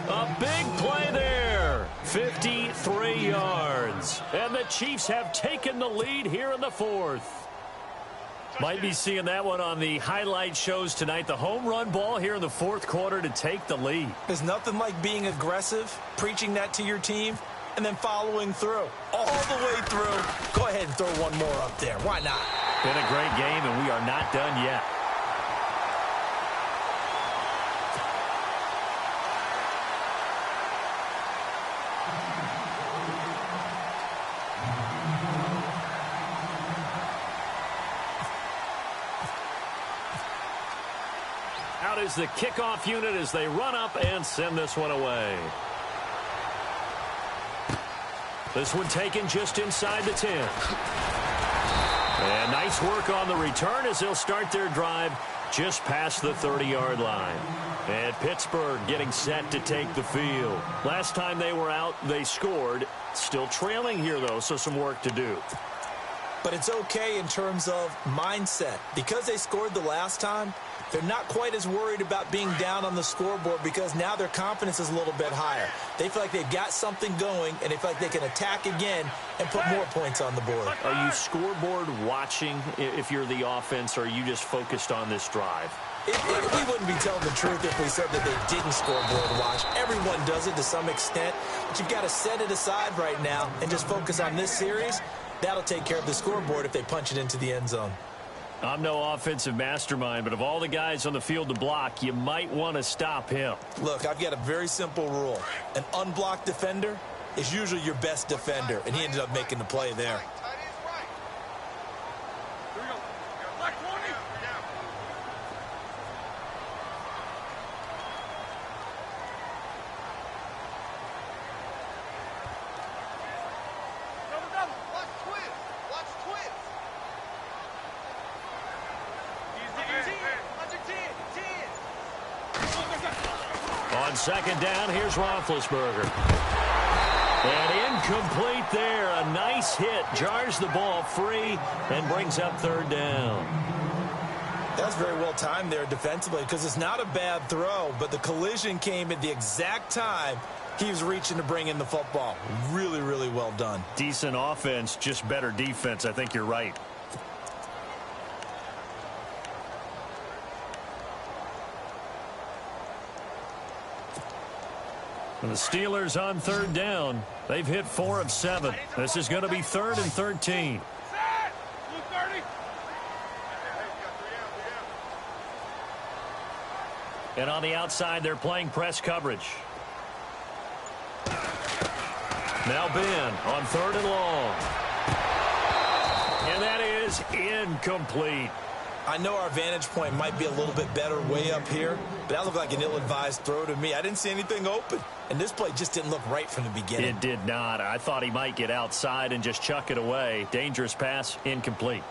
A big play there. 53 yards. And the Chiefs have taken the lead here in the 4th. Might be seeing that one on the highlight shows tonight. The home run ball here in the 4th quarter to take the lead. There's nothing like being aggressive, preaching that to your team, and then following through. All the way through. Go ahead and throw one more up there. Why not? Been a great game, and we are not done yet. Out is the kickoff unit as they run up and send this one away. This one taken just inside the 10. And nice work on the return as they'll start their drive just past the 30-yard line. And Pittsburgh getting set to take the field. Last time they were out, they scored. Still trailing here, though, so some work to do. But it's okay in terms of mindset. Because they scored the last time, they're not quite as worried about being down on the scoreboard because now their confidence is a little bit higher. They feel like they've got something going, and they feel like they can attack again and put more points on the board. Are you scoreboard watching if you're the offense, or are you just focused on this drive? We wouldn't be telling the truth if we said that they didn't scoreboard watch. Everyone does it to some extent, but you've got to set it aside right now and just focus on this series. That'll take care of the scoreboard if they punch it into the end zone. I'm no offensive mastermind, but of all the guys on the field to block, you might want to stop him. Look, I've got a very simple rule. An unblocked defender is usually your best defender, and he ended up making the play there. On 2nd down, here's Roethlisberger. And incomplete there. A nice hit. Jars the ball free and brings up 3rd down. That's very well timed there defensively because it's not a bad throw, but the collision came at the exact time he was reaching to bring in the football. Really, really well done. Decent offense, just better defense. I think you're right. And the Steelers on 3rd down. They've hit 4 of 7. This is going to be 3rd and 13. And on the outside, they're playing press coverage. Now Ben on 3rd and long. And that is incomplete. I know our vantage point might be a little bit better way up here, but that looked like an ill-advised throw to me. I didn't see anything open, and this play just didn't look right from the beginning. It did not. I thought he might get outside and just chuck it away. Dangerous pass, incomplete.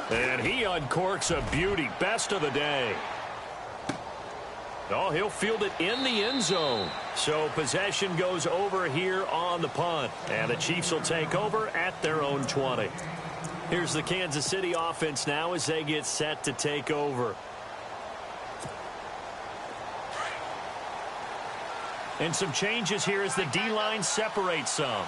And he uncorks a beauty. Best of the day. Oh, he'll field it in the end zone. So possession goes over here on the punt. And the Chiefs will take over at their own 20. Here's the Kansas City offense now as they get set to take over. And some changes here as the D-line separates some.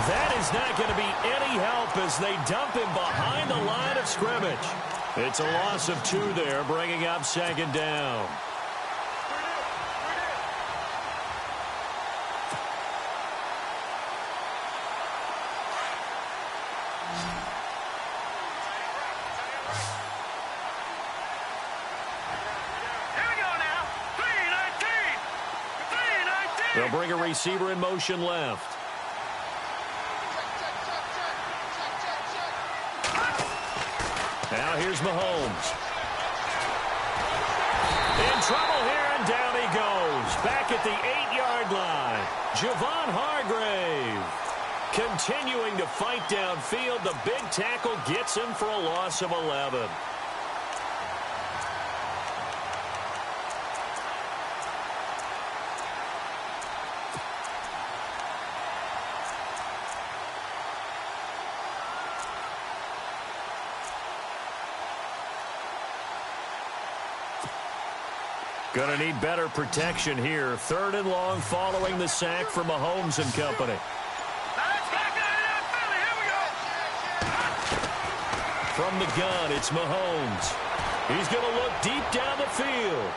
That is not going to be any help as they dump him behind the line of scrimmage. It's a loss of 2 there, bringing up second down. They'll bring a receiver in motion left. Now here's Mahomes. In trouble here, and down he goes. Back at the 8-yard line. Javon Hargrave continuing to fight downfield. The big tackle gets him for a loss of 11. Going to need better protection here. 3rd and long following the sack from Mahomes and company. From the gun, it's Mahomes. He's going to look deep down the field.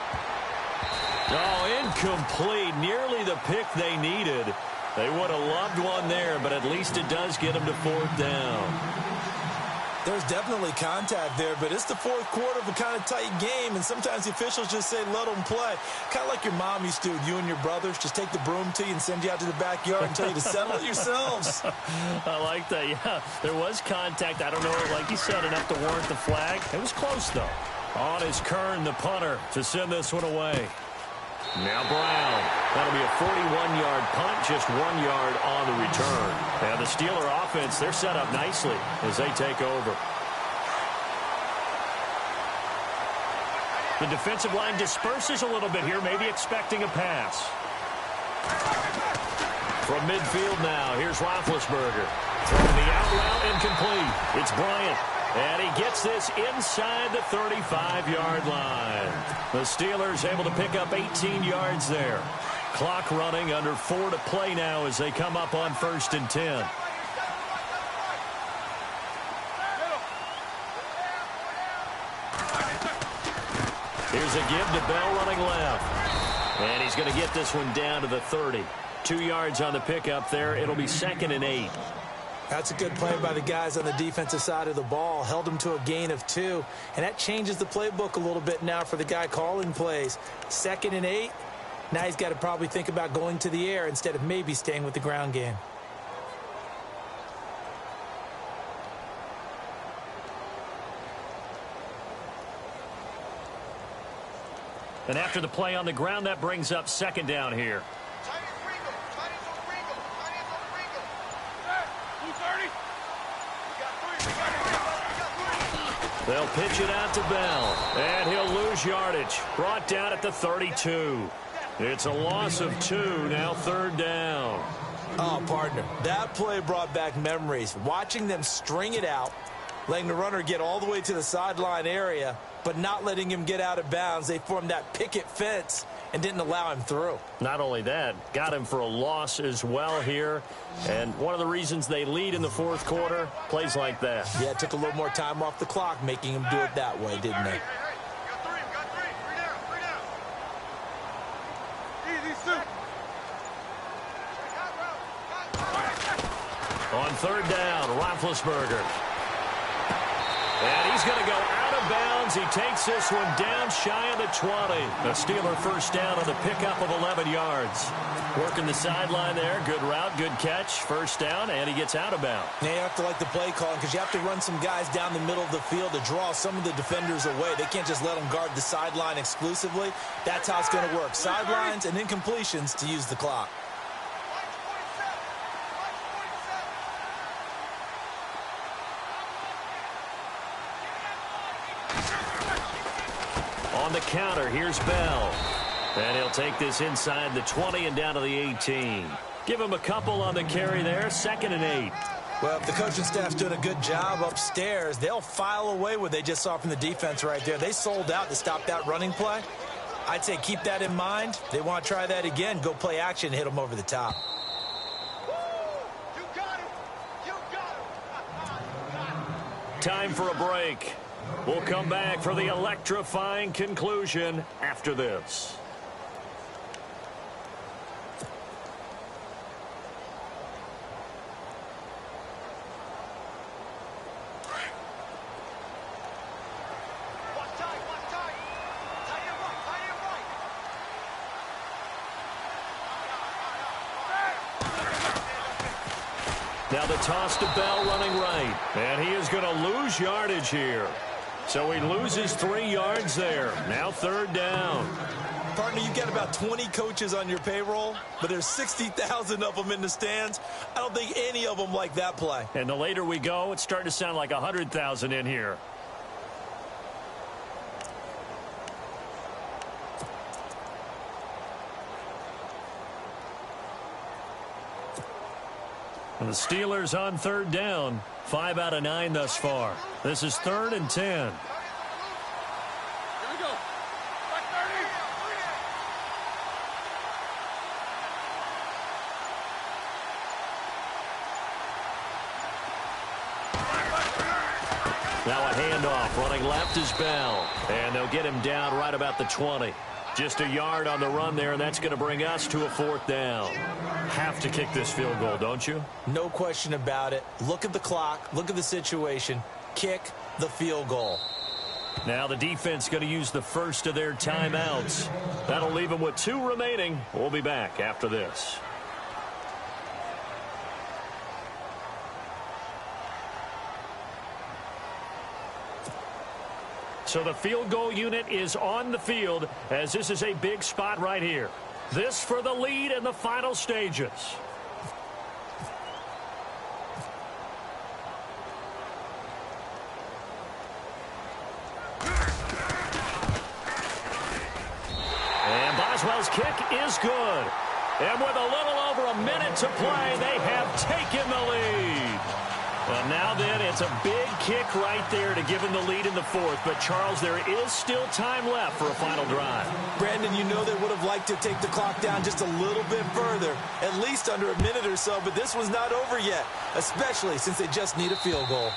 Oh, incomplete. Nearly the pick they needed. They would have loved one there, but at least it does get them to 4th down. There's definitely contact there, but it's the 4th quarter of a kind of tight game, and sometimes the officials just say, let them play. Kind of like your mom used to with you and your brothers. Just take the broom to you and send you out to the backyard and tell you to settle it yourselves. I like that, yeah. There was contact. I don't know, like you said, enough to warrant the flag. It was close, though. On is Kern, the punter, to send this one away. Now Brown. That'll be a 41-yard punt, just 1 yard on the return. And the Steeler offense, they're set up nicely as they take over. The defensive line disperses a little bit here, maybe expecting a pass. From midfield now, here's Roethlisberger. Throwing the out route, incomplete. It's Bryant. And he gets this inside the 35-yard line. The Steelers able to pick up 18 yards there. Clock running, under 4 to play now as they come up on 1st and 10. Here's a give to Bell running left. And he's going to get this one down to the 30. 2 yards on the pickup there. It'll be 2nd and 8. That's a good play by the guys on the defensive side of the ball. Held them to a gain of 2. And that changes the playbook a little bit now for the guy calling plays. 2nd and 8. Now he's got to probably think about going to the air instead of maybe staying with the ground game. And after the play on the ground, that brings up 2nd down here. They'll pitch it out to Bell, and he'll lose yardage. Brought down at the 32. It's a loss of 2, now 3rd down. Oh, partner, that play brought back memories. Watching them string it out, letting the runner get all the way to the sideline area, but not letting him get out of bounds. They formed that picket fence and didn't allow him through. Not only that, got him for a loss as well here. And one of the reasons they lead in the 4th quarter, plays like that. Yeah, it took a little more time off the clock, making him do it that way, didn't they? third down. Roethlisberger. And he's going to go out of bounds. He takes this one down shy of the 20. A Steeler first down on the pickup of 11 yards. Working the sideline there. Good route, good catch. First down, and he gets out of bounds. Now you have to like the play calling because you have to run some guys down the middle of the field to draw some of the defenders away. They can't just let them guard the sideline exclusively. That's how it's going to work. Sidelines and incompletions to use the clock. On the counter, here's Bell. And he'll take this inside the 20 and down to the 18. Give him a couple on the carry there, 2nd and 8. Well, if the coaching staff's doing a good job upstairs, they'll file away what they just saw from the defense right there. They sold out to stop that running play. I'd say keep that in mind. They want to try that again, go play action, hit them over the top. Time for a break. We'll come back for the electrifying conclusion after this. Now the toss to Bell running right. And he is going to lose yardage here. So he loses 3 yards there. Now third down. Partner, you got about 20 coaches on your payroll, but there's 60,000 of them in the stands. I don't think any of them like that play. And the later we go, it's starting to sound like 100,000 in here. And the Steelers on third down. 5 out of 9 thus far. This is 3rd and 10. Here we go. Back 30. Now a handoff. Running left is Bell. And they'll get him down right about the 20. Just a yard on the run there, and that's going to bring us to a 4th down. Have to kick this field goal, don't you? No question about it. Look at the clock. Look at the situation. Kick the field goal. Now the defense going to use the first of their timeouts. That'll leave them with 2 remaining. We'll be back after this. So the field goal unit is on the field as this is a big spot right here. This for the lead in the final stages. And Boswell's kick is good. And with a little over a minute to play, they have taken the lead. And now then, it's a big kick right there to give him the lead in the 4th. But, Charles, there is still time left for a final drive. Brandon, you know they would have liked to take the clock down just a little bit further, at least under a minute or so. But this one's not over yet, especially since they just need a field goal.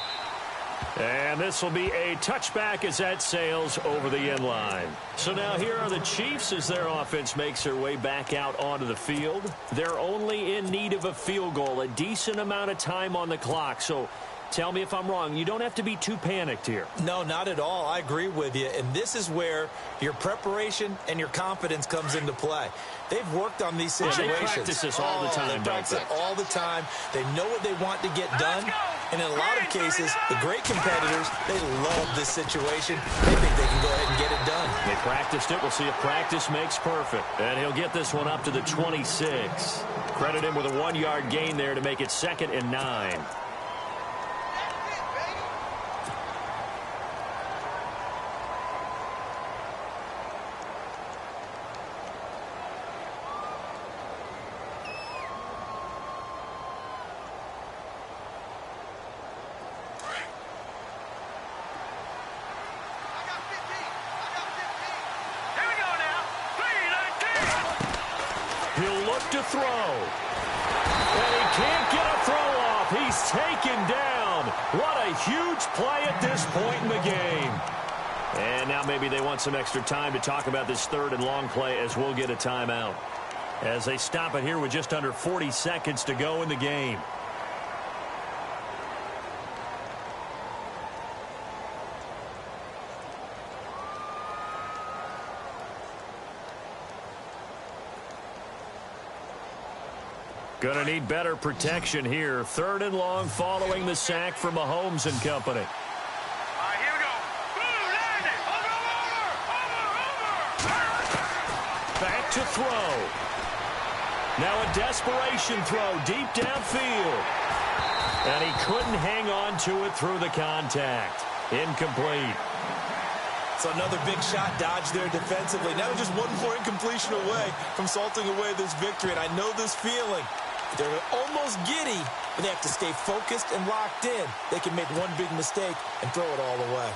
And this will be a touchback as that sails over the end line. So now here are the Chiefs as their offense makes their way back out onto the field. They're only in need of a field goal, a decent amount of time on the clock. So tell me if I'm wrong. You don't have to be too panicked here. No, not at all. I agree with you. And this is where your preparation and your confidence comes into play. They've worked on these situations. They practice this all the time, They practice it all the time. They know what they want to get done. And in a lot of cases, the great competitors, they love this situation. They think they can go ahead and get it done. They practiced it. We'll see if practice makes perfect. And he'll get this one up to the 26. Credit him with a 1-yard gain there to make it 2nd and 9. To throw. And he can't get a throw off. He's taken down. What a huge play at this point in the game. And now maybe they want some extra time to talk about this 3rd and long play as we'll get a timeout. As they stop it here with just under 40 seconds to go in the game. Gonna need better protection here. 3rd and long following the sack from Mahomes and company. All right, here we go. Boom, land it. Over. Back to throw. Now a desperation throw deep downfield. And he couldn't hang on to it through the contact. Incomplete. So another big shot dodged there defensively. Now just one more incompletion away from salting away this victory. And I know this feeling. They're almost giddy, but they have to stay focused and locked in. They can make one big mistake and throw it all away.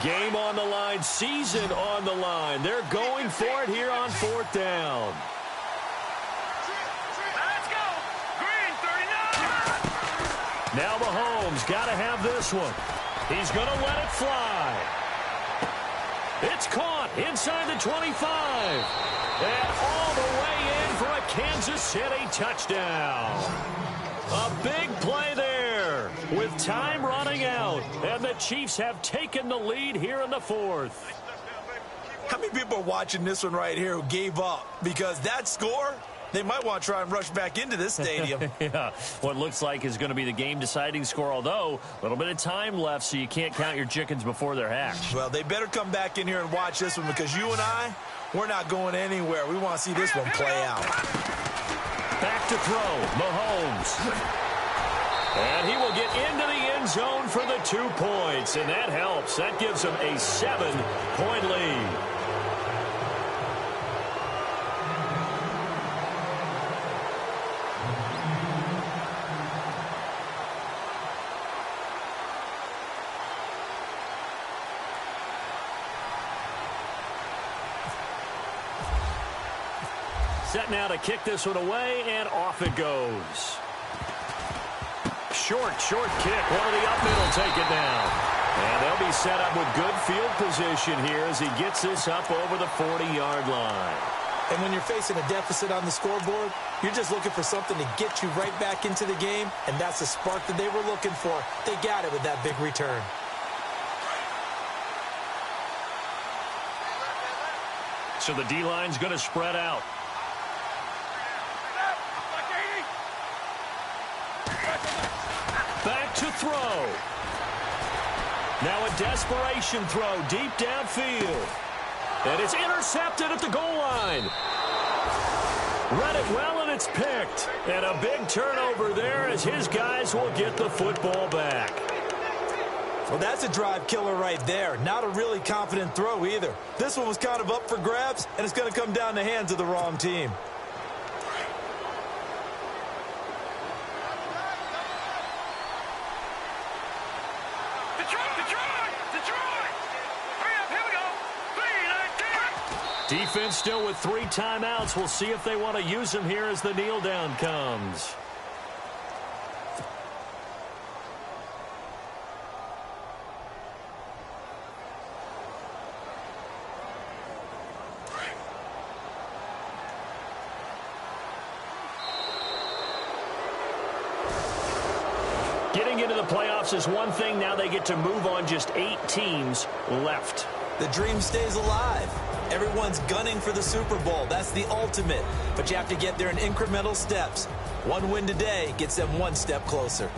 Game on the line, season on the line. They're going for it here on 4th down. Let's go. Green, 39. Now Mahomes got to have this one. He's going to let it fly. It's caught inside the 25. And all the way in for a Kansas City touchdown. A big play there with time running out. And the Chiefs have taken the lead here in the 4th. How many people are watching this one right here who gave up? Because that score, they might want to try and rush back into this stadium. Yeah, what looks like is going to be the game-deciding score, although a little bit of time left, so you can't count your chickens before they're hatched. Well, they better come back in here and watch this one because you and I, we're not going anywhere. We want to see this one play out. Back to throw, Mahomes. And he will get into the end zone for the 2 points, and that helps. That gives him a 7-point lead. Set now to kick this one away, and off it goes. Short kick. One of the up middle take it down. And they'll be set up with good field position here as he gets this up over the 40-yard line. And when you're facing a deficit on the scoreboard, you're just looking for something to get you right back into the game, and that's the spark that they were looking for. They got it with that big return. So the D-line's going to spread out. Back to throw. Now a desperation throw deep downfield. And it's intercepted at the goal line. Read it well, and it's picked. And a big turnover there as his guys will get the football back. Well, that's a drive killer right there. Not a really confident throw either. This one was kind of up for grabs, and it's going to come down the hands of the wrong team. Defense still with 3 timeouts. We'll see if they want to use them here as the kneel down comes. Getting into the playoffs is one thing. Now they get to move on. Just 8 teams left. The dream stays alive. Everyone's gunning for the Super Bowl. That's the ultimate. But you have to get there in incremental steps. One win today gets them one step closer.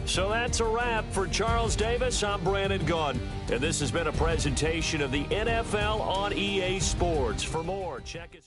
So that's a wrap for Charles Davis. I'm Brandon Gaudin, and this has been a presentation of the NFL on EA Sports. For more, check it.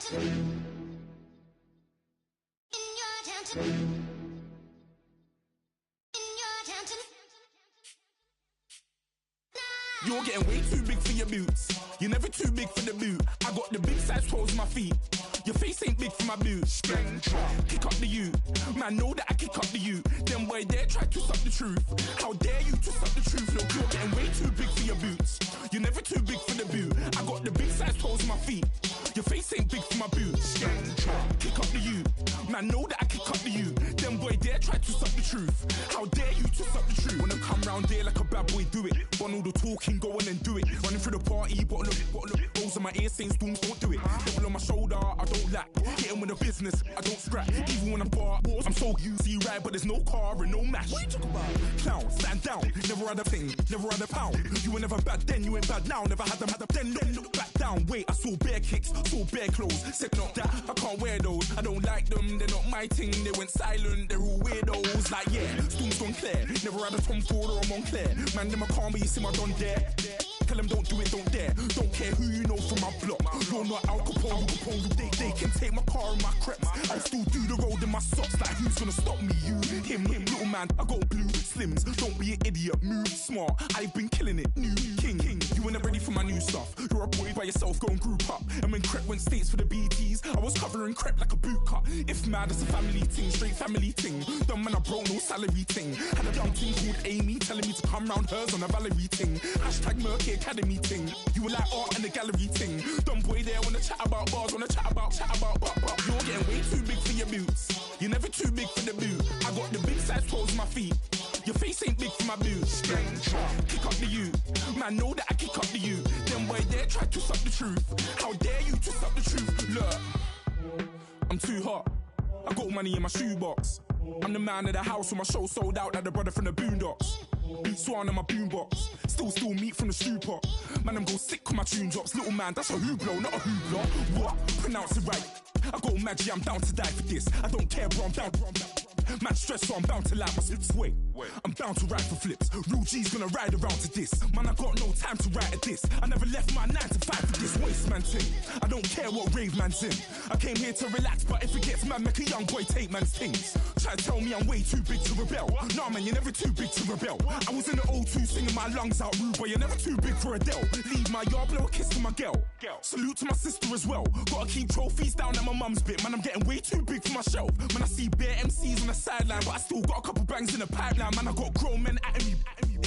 You're getting way too big for your boots. You're never too big for the boot. I got the big size toes on my feet. Your face ain't big for my boots. Kick up the you. Man, know that I kick up the you. Them boy there try to suck the truth. How dare you to suck the truth? Look, you're getting way too big for your boots. You're never too big for the boot. I got the big size toes on my feet. Your face ain't big for my boots. Kick up the you. Man, know that I kick up the you. Them boy there try to suck the truth. How dare you to suck the truth? Wanna come round there like a bad boy, do it. Want all the talking, go on and do it. Running through the party, bottle of rolls in my ear saying storms, don't do it. Devil on my shoulder, I don't lack. Getting with the business, I don't scrap. Even when I'm bar, I'm so easy right, but there's no car and no match. What you talk about? Clown, stand down. Never had a thing, never had a pound. You were never bad then, you ain't bad now. Never had them, then look back down. Wait, I saw bare kicks, saw bare clothes. Said not that, I can't wear those. I don't like them, they're not my thing. They went silent, they're all weirdos. Like yeah, storms gone clear. Never had a Tom Ford or a Montclair. Man, them I can't, but you see my Don there. Tell them don't do it, don't dare. Don't care who you know from my block. You're not Al Capone, they can take my car and my creps. I still do the road in my socks. Like who's gonna stop me? You, him, little man. I got blue slims. Don't be an idiot, move smart. I've been killing it, new king. You ain't ready for my new stuff. You're a boy by yourself, go and group up. And when Crep went states for the BTs, I was covering Crep like a boot cut. If mad, it's a family thing, straight family thing. Dumb man, I broke no salary thing. Had a young thing called Amy telling me to come round hers on a Valerie thing. Hashtag Murky Academy thing. You were like art and the gallery thing. Dumb boy there wanna chat about bars, wanna chat about. You're getting way too big for your boots. You're never too big for the boot. I got the big size toes on my feet. Your face ain't big for my boots. Kick up the you. Man, know that I kick up the you. Them boy there try to suck the truth. How dare you to suck the truth? Look, I'm too hot. I got money in my shoebox. I'm the man of the house when my show sold out like the brother from the Boondocks. Beat Swan in my boombox. Still meat from the stew pot. Man, I'm go sick when my tune drops. Little man, that's a hooplo, not a hoopla. What? Pronounce it right. I go Maggie, I'm down to die for this. I don't care, bro, I'm down. Man stressed, so I'm bound to like my slips. Wait, I'm bound to ride for flips. Real G's gonna ride around to this. Man, I got no time to write at this. I never left my 9 to 5 for this waste man thing. I don't care what rave man's in. I came here to relax, but if it gets mad, make a young boy take man's things. Try to tell me I'm way too big to rebel. Nah, man, you're never too big to rebel. I was in the O2 singing my lungs out rude, but you're never too big for Adele. Leave my yard, blow a kiss to my girl. Salute to my sister as well. Gotta keep trophies down at my mum's bit. Man, I'm getting way too big for my shelf. Man, I see bare MCs on the sideline, but I still got a couple bangs in the pipeline. Man, I got grown men at me.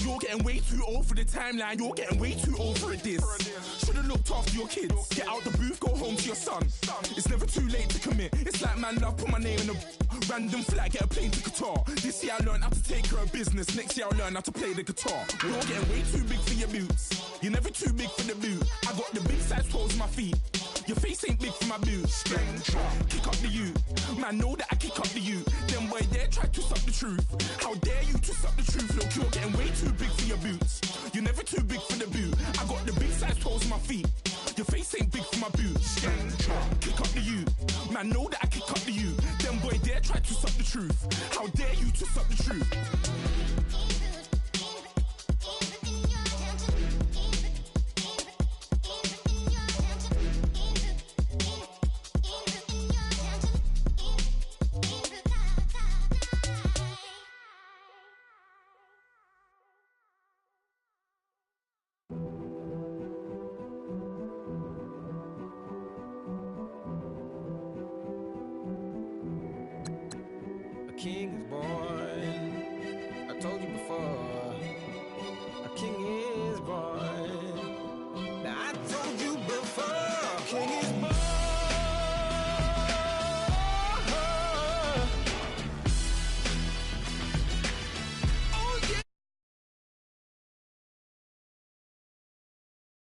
You're getting way too old for the timeline. You're getting way too old for a diss. Should've looked after your kids. Get out the booth, go home to your son. It's never too late to commit. It's like man, love, put my name in a random flag, get a plane to Qatar. This year I learned how to take care of business. Next year I learn how to play the guitar. You're getting way too big for your boots. You're never too big for the boot. I got the big size toes on my feet. Your face ain't big for my boots. Kick up the you. Man, know that I kick up the you. Them boy there try to suck the truth. How dare you to suck the truth? Look, you're getting way too big for your boots. You're never too big for the boot. I got the big size toes on my feet. Your face ain't big for my boots. Kick up the you. Man, know that I kick up the you. Them boy there try to suck the truth. How dare you to suck the truth? King is born. I told you before.